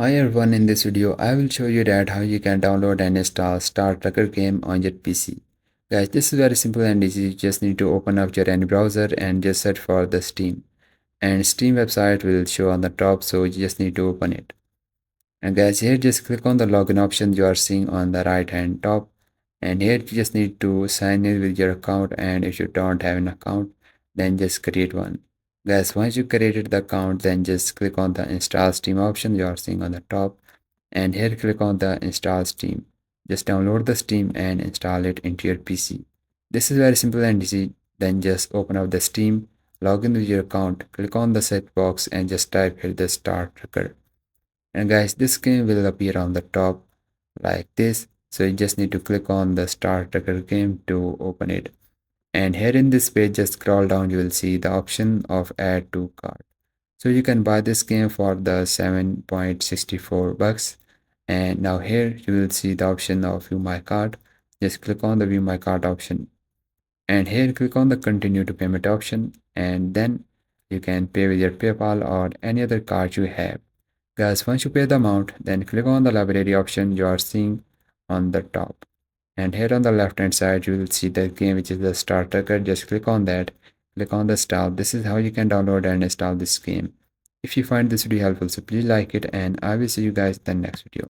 Hi everyone, in this video I will show you that how you can download and install Star Tracker game on your PC. Guys, this is very simple and easy. You just need to open up your any browser and just search for the Steam. And Steam website will show on the top, so you just need to open it. And guys, here just click on the login option you are seeing on the right hand top. And here you just need to sign in with your account, and if you don't have an account, then just create one. Guys, once you created the account, then just click on the install Steam option you are seeing on the top, and here click on the install Steam. Just download the Steam and install it into your PC. This is very simple and easy. Then just open up the Steam, log in with your account, click on the set box and just type here the Star Tracker. And guys, this game will appear on the top like this. So you just need to click on the Star Tracker game to open it. And here in this page, just scroll down, you will see the option of add to cart. So you can buy this game for the 7.64 bucks. And now here you will see the option of view my cart. Just click on the view my cart option. And here click on the continue to payment option. And then you can pay with your PayPal or any other card you have. Guys, once you pay the amount, then click on the library option you are seeing on the top. And here on the left hand side, you will see the game which is the Star Tracker. Just click on that, click on the install. This is how you can download and install this game. If you find this video helpful, so please like it, and I will see you guys in the next video.